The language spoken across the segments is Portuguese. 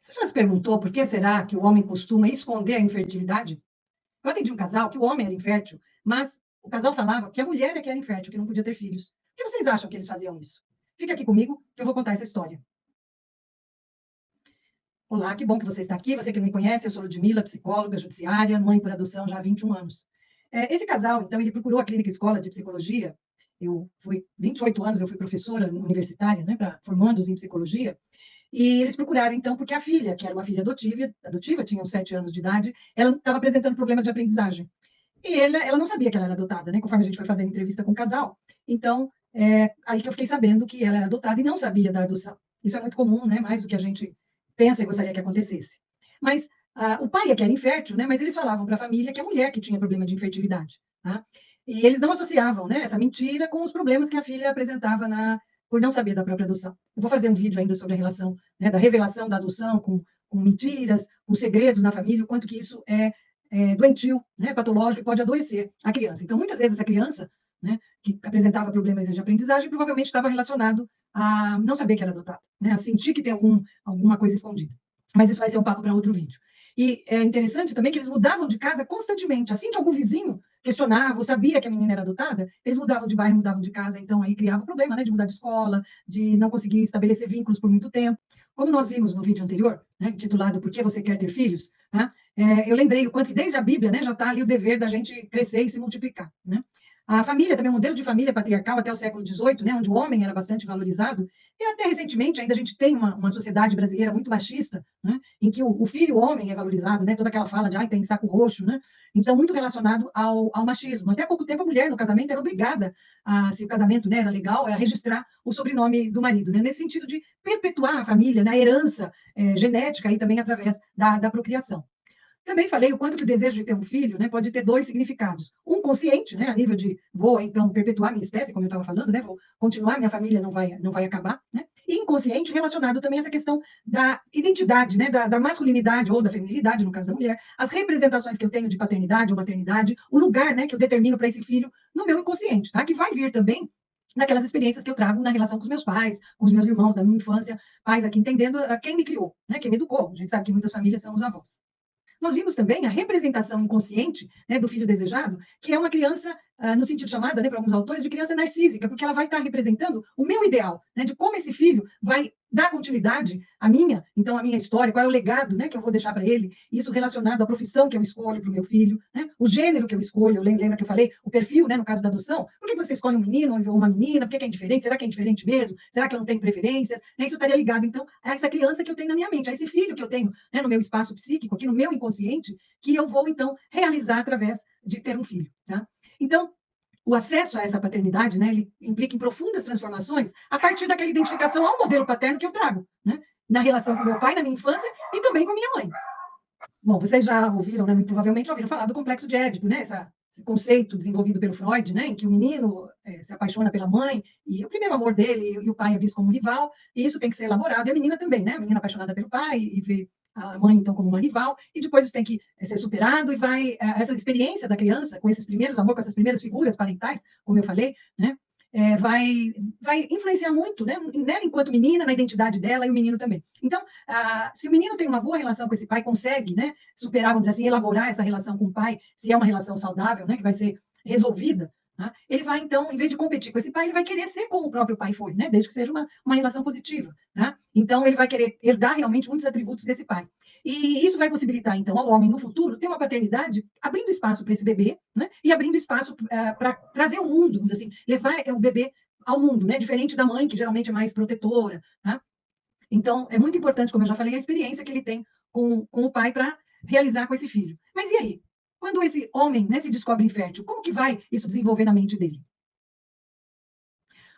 Você já se perguntou por que será que o homem costuma esconder a infertilidade? Eu atendi um casal que o homem era infértil, mas o casal falava que a mulher é que era infértil, que não podia ter filhos. Por que vocês acham que eles faziam isso? Fica aqui comigo que eu vou contar essa história. Olá, que bom que você está aqui. Você que não me conhece, eu sou Ludmila, psicóloga judiciária, mãe por adoção já há 21 anos. Esse casal, então, ele procurou a clínica escola de psicologia. Eu fui 28 anos, eu fui professora universitária, né, para formandos em psicologia. E eles procuraram, então, porque a filha, que era uma filha adotiva tinha uns 7 anos de idade, ela estava apresentando problemas de aprendizagem. E ela não sabia que ela era adotada, né? Conforme a gente foi fazendo entrevista com o casal. Então, aí que eu fiquei sabendo que ela era adotada e não sabia da adoção. Isso é muito comum, né? Mais do que a gente pensa e gostaria que acontecesse. Mas o pai é que era infértil, né? Mas eles falavam para a família que a mulher que tinha problema de infertilidade, tá? E eles não associavam, né, essa mentira com os problemas que a filha apresentava por não saber da própria adoção. Eu vou fazer um vídeo ainda sobre a relação, né, da revelação da adoção com mentiras, com segredos na família, o quanto que isso é doentio, né, patológico, e pode adoecer a criança. Então, muitas vezes, essa criança, né, que apresentava problemas de aprendizagem, provavelmente estava relacionado a não saber que era adotada, né, a sentir que tem alguma coisa escondida. Mas isso vai ser um papo para outro vídeo. E é interessante também que eles mudavam de casa constantemente. Assim que algum vizinho questionava ou sabia que a menina era adotada, eles mudavam de bairro, mudavam de casa. Então, aí criava problema, né, de mudar de escola, de não conseguir estabelecer vínculos por muito tempo. Como nós vimos no vídeo anterior, né, titulado Por que você quer ter filhos? Tá? Eu lembrei o quanto que desde a Bíblia, né, já está ali o dever da gente crescer e se multiplicar, né? A família, também o modelo de família patriarcal até o século XVIII, né, onde o homem era bastante valorizado, e até recentemente ainda a gente tem uma sociedade brasileira muito machista, né, em que o filho homem é valorizado, né, toda aquela fala de tem saco roxo, né, então muito relacionado ao machismo. Até há pouco tempo a mulher no casamento era obrigada, se o casamento, né, era legal, a registrar o sobrenome do marido, né, nesse sentido de perpetuar a família, né, a herança genética aí também através da procriação. Também falei o quanto que o desejo de ter um filho, né, pode ter dois significados. Um consciente, né, a nível de vou então perpetuar minha espécie, como eu estava falando, né, vou continuar, minha família não vai acabar, né? E inconsciente relacionado também a essa questão da identidade, né, da masculinidade ou da feminilidade, no caso da mulher, as representações que eu tenho de paternidade ou maternidade, o lugar, né, que eu determino para esse filho no meu inconsciente, tá? Que vai vir também naquelas experiências que eu trago na relação com os meus pais, com os meus irmãos da minha infância, pais aqui entendendo quem me criou, né, quem me educou. A gente sabe que muitas famílias são os avós. Nós vimos também a representação inconsciente, né, do filho desejado, que é uma criança, no sentido chamada, né, para alguns autores, de criança narcísica, porque ela vai estar representando o meu ideal, né, de como esse filho vai dar continuidade à minha, então, a minha história, qual é o legado, né, que eu vou deixar para ele, isso relacionado à profissão que eu escolho para o meu filho, né, o gênero que eu escolho, lembra que eu falei, o perfil, né, no caso da adoção, por que você escolhe um menino ou uma menina, por que é indiferente, será que é indiferente mesmo, será que eu não tenho preferências, né, isso estaria ligado, então, a essa criança que eu tenho na minha mente, a esse filho que eu tenho, né, no meu espaço psíquico, aqui no meu inconsciente, que eu vou, então, realizar através de ter um filho. Tá? Então, o acesso a essa paternidade, né, ele implica em profundas transformações a partir daquela identificação ao modelo paterno que eu trago, né, na relação com meu pai, na minha infância, e também com a minha mãe. Bom, vocês já ouviram, né, provavelmente já ouviram falar do complexo de Édipo, né, esse conceito desenvolvido pelo Freud, né, em que o menino se apaixona pela mãe, e o primeiro amor dele e o pai é visto como um rival, e isso tem que ser elaborado, e a menina também, né, a menina apaixonada pelo pai e vê a mãe, então, como uma rival, e depois isso tem que ser superado, e essa experiência da criança, com esses primeiros amores, com essas primeiras figuras parentais, como eu falei, né, vai influenciar muito, né, nela enquanto menina, na identidade dela, e o menino também. Então, se o menino tem uma boa relação com esse pai, consegue, né, superar, vamos dizer assim, elaborar essa relação com o pai, se é uma relação saudável, né, que vai ser resolvida, tá? Ele vai, então, em vez de competir com esse pai, ele vai querer ser como o próprio pai foi, né, desde que seja uma relação positiva. Tá? Então, ele vai querer herdar realmente muitos atributos desse pai. E isso vai possibilitar, então, ao homem, no futuro, ter uma paternidade abrindo espaço para esse bebê, né, e abrindo espaço para trazer o mundo, assim, levar o bebê ao mundo, né, diferente da mãe, que geralmente é mais protetora. Tá? Então, é muito importante, como eu já falei, a experiência que ele tem com o pai para realizar com esse filho. Mas e aí? Quando esse homem, né, se descobre infértil, como que vai isso desenvolver na mente dele?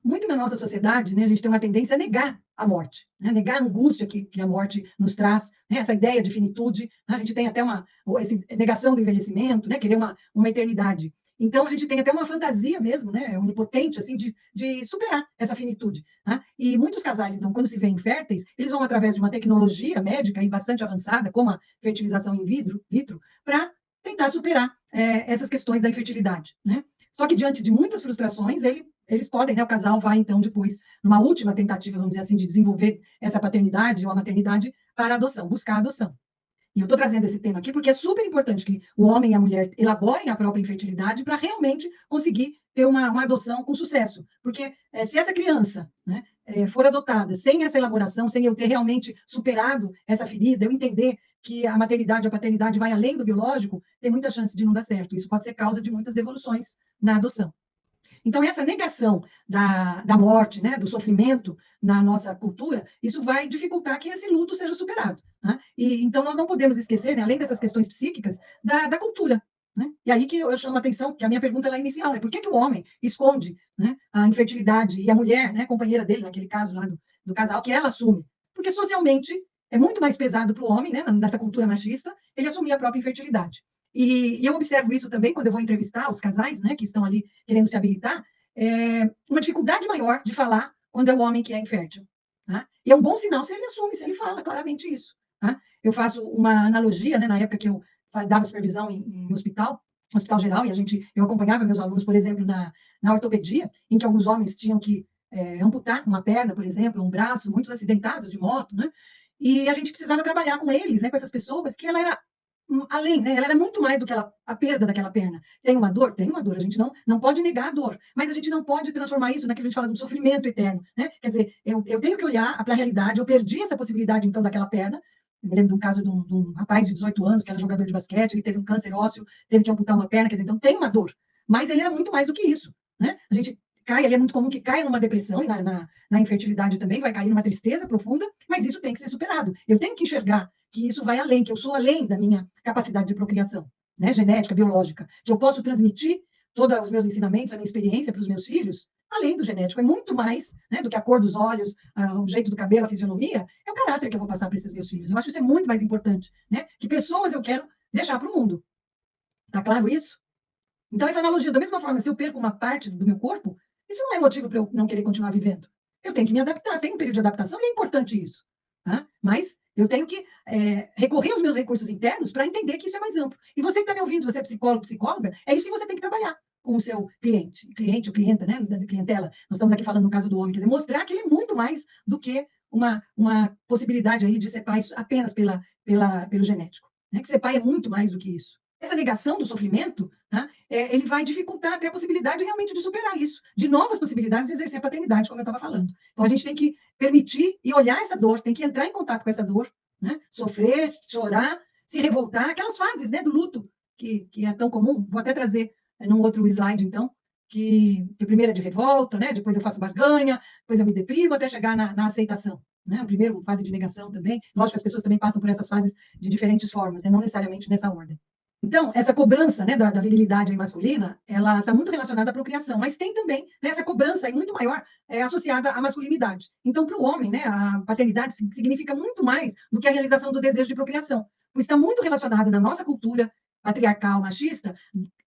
Muito na nossa sociedade, né, a gente tem uma tendência a negar a morte, né, negar a angústia que a morte nos traz, né, essa ideia de finitude, né, a gente tem até essa negação do envelhecimento, né, querer uma eternidade. Então, a gente tem até uma fantasia mesmo, né, onipotente, assim, de superar essa finitude. Tá? E muitos casais, então, quando se veem inférteis, eles vão através de uma tecnologia médica e bastante avançada, como a fertilização in vitro, para tentar superar essas questões da infertilidade. Né? Só que, diante de muitas frustrações, ele eles podem, né, o casal vai, então, depois, numa última tentativa, vamos dizer assim, de desenvolver essa paternidade ou a maternidade para a adoção, buscar a adoção. E eu estou trazendo esse tema aqui porque é super importante que o homem e a mulher elaborem a própria infertilidade para realmente conseguir ter uma adoção com sucesso. Porque se essa criança, né, for adotada sem essa elaboração, sem eu ter realmente superado essa ferida, eu entender que a maternidade, a paternidade vai além do biológico, tem muita chance de não dar certo. Isso pode ser causa de muitas devoluções na adoção. Então, essa negação da morte, né, do sofrimento na nossa cultura, isso vai dificultar que esse luto seja superado. Né? E, então, nós não podemos esquecer, né, além dessas questões psíquicas, da cultura. Né? E aí que eu chamo a atenção, que a minha pergunta lá inicial, né, por que o homem esconde, né, a infertilidade e a mulher, né, companheira dele, naquele caso lá do casal, que ela assume? Porque socialmente é muito mais pesado para o homem, né, nessa cultura machista, ele assumir a própria infertilidade. E eu observo isso também quando eu vou entrevistar os casais, né, que estão ali querendo se habilitar, uma dificuldade maior de falar quando é o homem que é infértil. Tá? E é um bom sinal se ele assume, se ele fala claramente isso. Tá? Eu faço uma analogia, né, na época que eu dava supervisão em hospital geral, e eu acompanhava meus alunos, por exemplo, na ortopedia, em que alguns homens tinham que amputar uma perna, por exemplo, um braço, muitos acidentados de moto, né? E a gente precisava trabalhar com eles, né, com essas pessoas, que ela era além, né? Ela era muito mais do que a perda daquela perna. Tem uma dor? Tem uma dor. A gente não pode negar a dor, mas a gente não pode transformar isso naquilo que a gente fala de um sofrimento eterno, né? Quer dizer, eu tenho que olhar para a realidade. Eu perdi essa possibilidade, então, daquela perna. Eu me lembro de um caso de um rapaz de 18 anos, que era jogador de basquete, ele teve um câncer ósseo, teve que amputar uma perna, quer dizer, então tem uma dor. Mas ele era muito mais do que isso, né? A gente cai, ali é muito comum que caia numa depressão, e na infertilidade também, vai cair numa tristeza profunda, mas isso tem que ser superado. Eu tenho que enxergar que isso vai além, que eu sou além da minha capacidade de procriação, né, genética, biológica, que eu posso transmitir todos os meus ensinamentos, a minha experiência para os meus filhos, além do genético. É muito mais, né, do que a cor dos olhos, o jeito do cabelo, a fisionomia, é o caráter que eu vou passar para esses meus filhos. Eu acho isso é muito mais importante, né? Que pessoas eu quero deixar para o mundo. Tá claro isso? Então, essa analogia, da mesma forma, se eu perco uma parte do meu corpo, isso não é motivo para eu não querer continuar vivendo. Eu tenho que me adaptar, tem um período de adaptação e é importante isso. Tá? Mas eu tenho que recorrer aos meus recursos internos para entender que isso é mais amplo. E você que está me ouvindo, se você é psicólogo, psicóloga, é isso que você tem que trabalhar com o seu cliente ou clienta, né, da clientela. Nós estamos aqui falando no caso do homem, quer dizer, mostrar que ele é muito mais do que uma possibilidade aí de ser pai apenas pelo genético. Né? Que ser pai é muito mais do que isso. Essa negação do sofrimento, tá? Ele vai dificultar até a possibilidade realmente de superar isso, de novas possibilidades de exercer a paternidade, como eu estava falando. Então, a gente tem que permitir e olhar essa dor, tem que entrar em contato com essa dor, né? Sofrer, chorar, se revoltar, aquelas fases, né, do luto, que é tão comum. Vou até trazer num outro slide, então, que primeiro é de revolta, né? Depois eu faço barganha, depois eu me deprimo, até chegar na aceitação. Né? A primeira fase de negação também. Lógico que as pessoas também passam por essas fases de diferentes formas, né? Não necessariamente nessa ordem. Então, essa cobrança, né, da virilidade masculina, ela está muito relacionada à procriação, mas tem também, né, essa cobrança aí muito maior associada à masculinidade. Então, para o homem, né, a paternidade significa muito mais do que a realização do desejo de procriação, pois está muito relacionado na nossa cultura patriarcal, machista,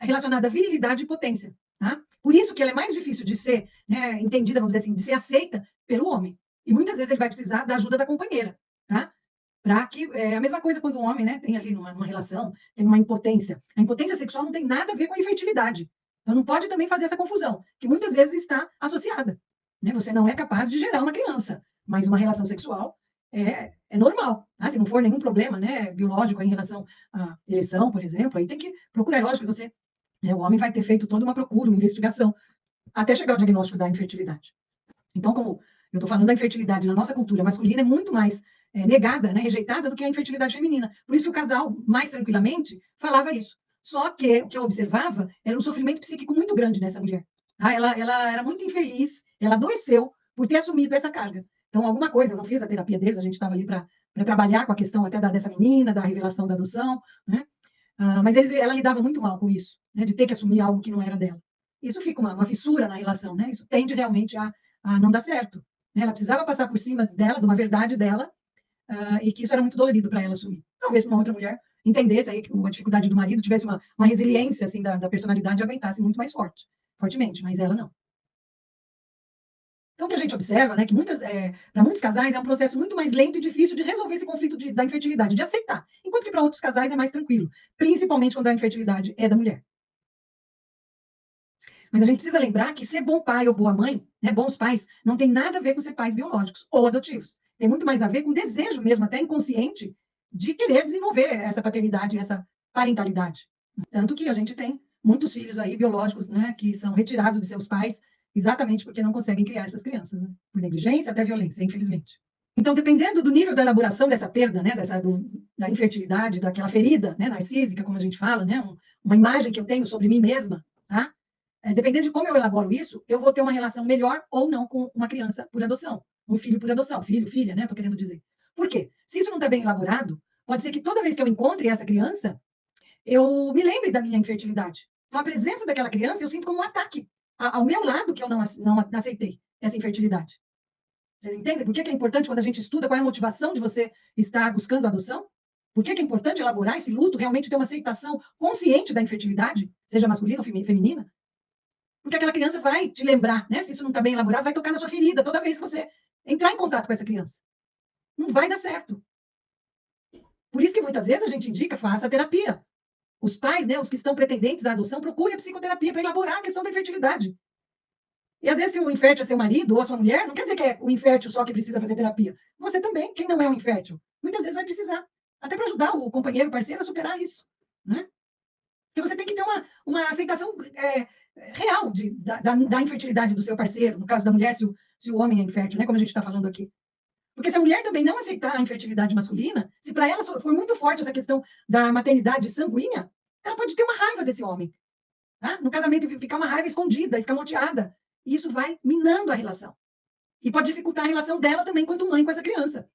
relacionada à virilidade e potência. Tá? Por isso que ela é mais difícil de ser, né, entendida, vamos dizer assim, de ser aceita pelo homem. E muitas vezes ele vai precisar da ajuda da companheira. Tá? Para que é a mesma coisa quando um homem, né, tem ali uma relação, tem uma impotência. A impotência sexual não tem nada a ver com a infertilidade. Então não pode também fazer essa confusão, que muitas vezes está associada. Né? Você não é capaz de gerar uma criança, mas uma relação sexual é normal. Tá? Se não for nenhum problema, né, biológico em relação à ereção, por exemplo, aí tem que procurar. É lógico que você, o homem vai ter feito toda uma procura, uma investigação, até chegar ao diagnóstico da infertilidade. Então, como eu estou falando da infertilidade na nossa cultura masculina, é muito mais negada, né, rejeitada do que a infertilidade feminina. Por isso que o casal, mais tranquilamente, falava isso. Só que o que eu observava era um sofrimento psíquico muito grande nessa mulher. Tá? Ela era muito infeliz, ela adoeceu por ter assumido essa carga. Então, alguma coisa, eu não fiz a terapia deles, a gente estava ali para trabalhar com a questão até dessa menina, da revelação da adoção, né? Mas ela lidava muito mal com isso, né, de ter que assumir algo que não era dela. Isso fica uma fissura na relação, né? Isso tende realmente a não dar certo. Né? Ela precisava passar por cima dela, de uma verdade dela, e que isso era muito dolorido para ela assumir. Talvez uma outra mulher entendesse aí que a dificuldade do marido tivesse uma resiliência assim da personalidade e aguentasse muito mais fortemente, mas ela não. Então, o que a gente observa, né, que para muitos casais é um processo muito mais lento e difícil de resolver esse conflito da infertilidade, de aceitar, enquanto que para outros casais é mais tranquilo, principalmente quando a infertilidade é da mulher. Mas a gente precisa lembrar que ser bom pai ou boa mãe, né, bons pais, não tem nada a ver com ser pais biológicos ou adotivos. Tem muito mais a ver com desejo mesmo, até inconsciente, de querer desenvolver essa paternidade, essa parentalidade. Tanto que a gente tem muitos filhos aí biológicos, né, que são retirados de seus pais exatamente porque não conseguem criar essas crianças, né, por negligência até violência, infelizmente. Então, dependendo do nível da elaboração dessa perda, né, da infertilidade, daquela ferida, né, narcísica, como a gente fala, né, uma imagem que eu tenho sobre mim mesma, tá? Dependendo de como eu elaboro isso, eu vou ter uma relação melhor ou não com uma criança por adoção, um filho por adoção, filho, filha, né? Estou querendo dizer. Por quê? Se isso não está bem elaborado, pode ser que toda vez que eu encontre essa criança, eu me lembre da minha infertilidade. Então, a presença daquela criança eu sinto como um ataque ao meu lado que eu não aceitei essa infertilidade. Vocês entendem por que é importante quando a gente estuda qual é a motivação de você estar buscando a adoção? Por que é importante elaborar esse luto, realmente ter uma aceitação consciente da infertilidade, seja masculina ou feminina? Porque aquela criança vai te lembrar, né? Se isso não está bem elaborado, vai tocar na sua ferida toda vez que você entrar em contato com essa criança. Não vai dar certo. Por isso que muitas vezes a gente indica, faça terapia. Os pais, né, os que estão pretendentes à adoção, procurem a psicoterapia para elaborar a questão da infertilidade. E às vezes, se o infértil é seu marido ou a sua mulher, não quer dizer que é o infértil só que precisa fazer terapia. Você também, quem não é um infértil, muitas vezes vai precisar. Até para ajudar o companheiro, o parceiro a superar isso. Né? Porque você tem que ter uma aceitação real da infertilidade do seu parceiro, no caso da mulher, se o homem é infértil, né, como a gente está falando aqui. Porque se a mulher também não aceitar a infertilidade masculina, se para ela for muito forte essa questão da maternidade sanguínea, ela pode ter uma raiva desse homem. Tá? No casamento ficar uma raiva escondida, escamoteada. E isso vai minando a relação. E pode dificultar a relação dela também, quanto mãe, com essa criança.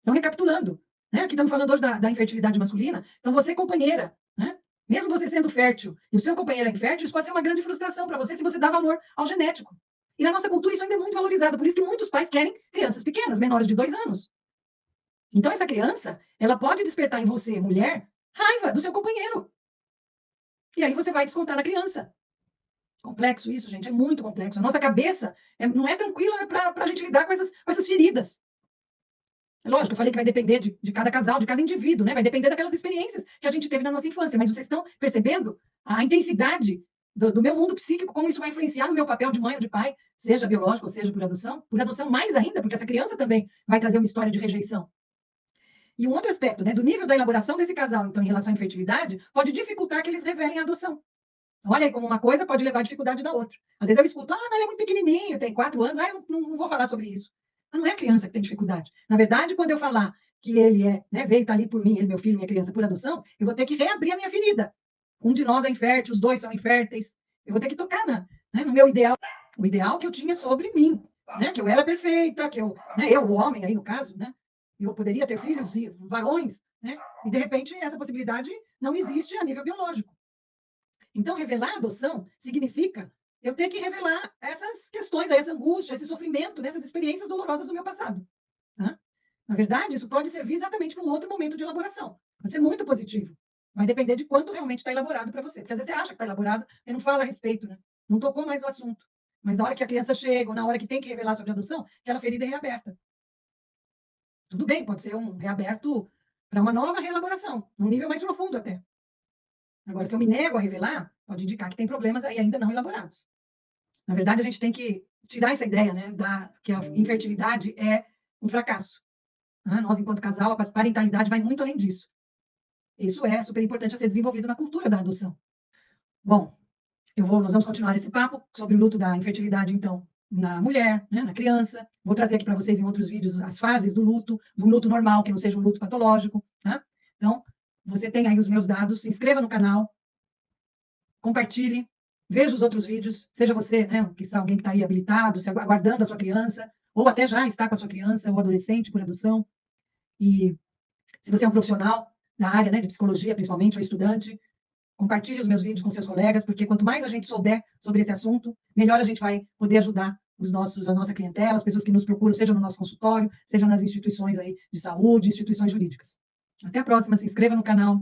Então, recapitulando, né? Aqui estamos falando hoje da infertilidade masculina. Então, você, companheira, né? Mesmo você sendo fértil e o seu companheiro é infértil, isso pode ser uma grande frustração para você se você dá valor ao genético. E na nossa cultura isso ainda é muito valorizado, por isso que muitos pais querem crianças pequenas, menores de 2 anos. Então, essa criança, ela pode despertar em você, mulher, raiva do seu companheiro. E aí você vai descontar na criança. Complexo isso, gente, é muito complexo. A nossa cabeça não é tranquila para a gente lidar com essas feridas. Lógico, eu falei que vai depender de cada casal, de cada indivíduo, né? Vai depender daquelas experiências que a gente teve na nossa infância. Mas vocês estão percebendo a intensidade do meu mundo psíquico, como isso vai influenciar no meu papel de mãe ou de pai, seja biológico ou seja por adoção? Por adoção mais ainda, porque essa criança também vai trazer uma história de rejeição. E um outro aspecto, né, do nível da elaboração desse casal, então, em relação à infertilidade, pode dificultar que eles revelem a adoção. Olha aí como uma coisa pode levar à dificuldade da outra. Às vezes eu escuto, não, ele é muito pequenininho, tem 4 anos, eu não vou falar sobre isso. Mas não é a criança que tem dificuldade. Na verdade, quando eu falar que ele veio estar ali por mim, ele, meu filho, minha criança, por adoção, eu vou ter que reabrir a minha ferida. Um de nós é infértil, os dois são inférteis. Eu vou ter que tocar no meu ideal, o ideal que eu tinha sobre mim, né? Que eu era perfeita, que eu, o homem aí no caso, né? Eu poderia ter filhos e varões, né? E de repente essa possibilidade não existe a nível biológico. Então, revelar a adoção significa eu ter que revelar essas questões, essa angústia, esse sofrimento, essas experiências dolorosas do meu passado. Tá? Na verdade, isso pode servir exatamente para um outro momento de elaboração. Pode ser muito positivo. Vai depender de quanto realmente está elaborado para você. Porque às vezes você acha que está elaborado e não fala a respeito, né? Não tocou mais no assunto. Mas na hora que a criança chega, ou na hora que tem que revelar sobre a adoção, aquela ferida é reaberta. Tudo bem, pode ser um reaberto para uma nova reelaboração, num nível mais profundo até. Agora, se eu me nego a revelar, pode indicar que tem problemas aí ainda não elaborados. Na verdade, a gente tem que tirar essa ideia, né, que a infertilidade é um fracasso. Nós, enquanto casal, a parentalidade vai muito além disso. Isso é super importante a ser desenvolvido na cultura da adoção. Bom, nós vamos continuar esse papo sobre o luto da infertilidade, então, na mulher, né, na criança. Vou trazer aqui para vocês em outros vídeos as fases do luto normal, que não seja um luto patológico. Tá? Então, você tem aí os meus dados, se inscreva no canal, compartilhe, veja os outros vídeos, seja você, né, alguém que está aí habilitado, aguardando a sua criança, ou até já está com a sua criança, ou adolescente por adoção. E se você é um profissional da área, né, de psicologia, principalmente, ou estudante, compartilhe os meus vídeos com seus colegas, porque quanto mais a gente souber sobre esse assunto, melhor a gente vai poder ajudar a nossa clientela, as pessoas que nos procuram, seja no nosso consultório, seja nas instituições aí de saúde, instituições jurídicas. Até a próxima, se inscreva no canal.